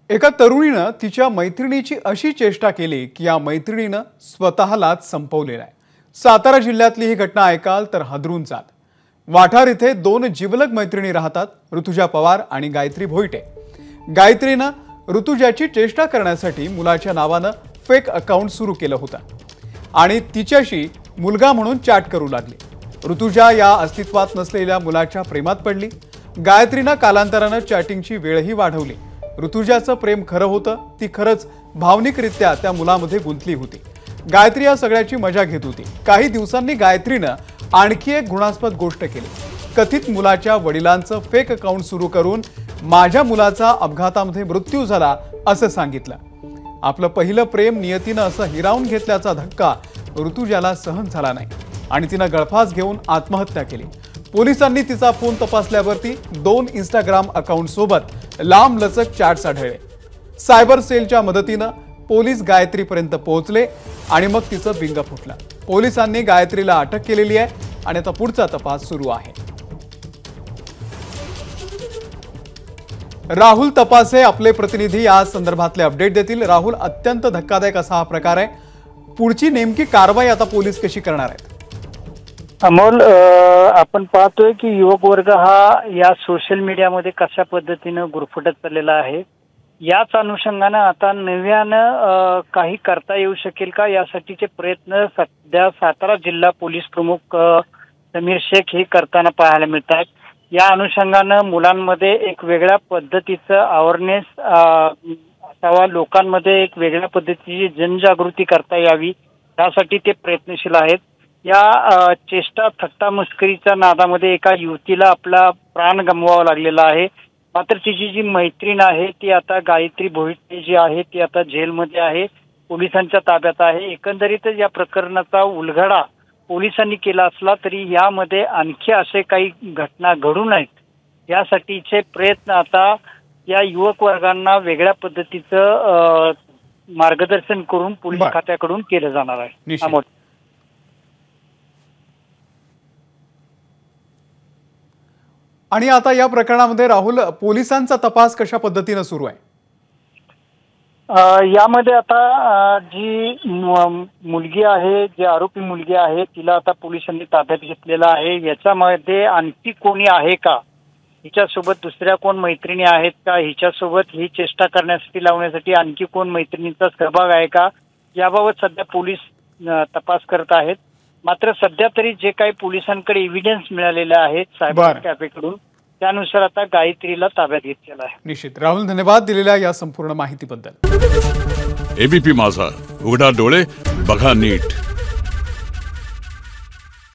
एका तरुणीनं तिच्या मैत्रिणीची अशी चेष्टा केली की या मैत्रिणीनं स्वतःलाच संपवलेला आहे। सातारा जिल्ह्यातली ही घटना ऐकाल तर हादरून जाल। वाठार इथे दोन जिवलग मैत्रिणी राहतात, ऋतुजा पवार आणि गायत्री भोईटे। गायत्रीनं ऋतुजाची चेष्टा करण्यासाठी मुलाच्या नावानं फेक अकाउंट सुरू केलं होतं आणि तिच्याशी मुलगा म्हणून चॅट करू लागली। ऋतुजा या अस्तित्वात नसलेल्या मुलाच्या प्रेमात पडली। गायत्रीनं कालांतरानं चॅटिंगची वेळही वाढवली। ऋतुजाचं प्रेम खरं होतं, ती खरंच भावनिकरित्या त्या मुलामध्ये गुंतली होती। गायत्री या सगळ्याची मजा घेत होती। काही दिवसांनी गायत्रीनं आणखी एक गुणास्पद गोष्ट केली। कथित मुलाच्या वडिलांचं फेक अकाउंट सुरू करून माझ्या मुलाचा अपघातामध्ये मृत्यू झाला असं सांगितलं। आपलं पहिलं प्रेम नियतीनं असं हिरावून घेतल्याचा धक्का ऋतुजाला सहन झाला नाही आणि तिनं गळफास घेऊन आत्महत्या केली। पोलिसांनी तिचा फोन तपासल्यावरती 2 इंस्टाग्राम अकाउंट सोबत लांब लचक चॅट्स आढळले। सायबर सेलच्या मदतीनं पोलीस गायत्रीपर्यंत पोहोचले आणि मग तिचं बिंग फुटलं। पोलिसांनी गायत्रीला अटक केलेली आहे आणि आता पुढचा तपास सुरू आहे। राहुल तपासे आपले प्रतिनिधी या संदर्भातले अपडेट देतील। राहुल, अत्यंत धक्कादायक असा हा प्रकार आहे, पुढची नेमकी कारवाई आता पोलीस कशी करणार आहेत? अमोल, आपण पाहतोय की युवक वर्ग हा या सोशल मीडियामध्ये कशा पद्धतीने गुरफटत चाललेला आहे। याच अनुषंगाने आता नव्यानं काही करता येऊ शकेल का यासाठीचे प्रयत्न सध्या सातारा जिल्हा पोलीस प्रमुख समीर शेख हे करताना पाहायला मिळतात। या अनुषंगाने मुलांमध्ये एक वेगळ्या पद्धतीचं अवेअरनेस असावा, लोकांमध्ये एक वेगळ्या पद्धतीची जनजागृती करता यावी, यासाठी ते प्रयत्नशील आहेत। या चेष्टा थट्टा मस्करीच्या नादामध्ये एका युवतीला आपला प्राण गमवावा लागलेला आहे। मात्र तिची जी मैत्रीण आहे ती आता गायत्री भोईटे जी आहे ती आता जेलमध्ये आहे, पोलिसांच्या ताब्यात आहे। एकंदरीतच या प्रकरणाचा उलगडा पोलिसांनी केला असला तरी यामध्ये आणखी असे काही घटना घडू नयेत यासाठीचे प्रयत्न आता या युवक वर्गांना वेगळ्या पद्धतीचं मार्गदर्शन करून पोलीस खात्याकडून केलं जाणार आहे। आणि आता या प्रकरणामध्ये राहुल, पोलिसांचा तपास कशा पद्धतीने सुरू आहे? यामध्ये आता जी मुलगी आहे, जी आरोपी मुलगी आहे, तिला आता पोलिसांनी ताब्यात घेतलेला आहे। याच्यामध्ये आणखी कोणी आहे का, हिच्यासोबत दुसऱ्या कोण मैत्रिणी आहेत का, हिच्यासोबत ही चेष्टा करण्यासाठी लावण्यासाठी आणखी कोण मैत्रिणींचा सहभाग आहे का, याबाबत सध्या पोलीस तपास करत आहेत। मात्र सध्या तरी जे काही पोलिसांकडे एव्हिडन्स मिळालेले आहेत सायबर कॅफेकडून, त्यानुसार आता गायत्रीला ताब्यात घेतलेला आहे। निश्चित राहुल, धन्यवाद दिलेल्या या संपूर्ण माहितीबद्दल। एबीपी माझा, उघडा डोळे बघा नीट।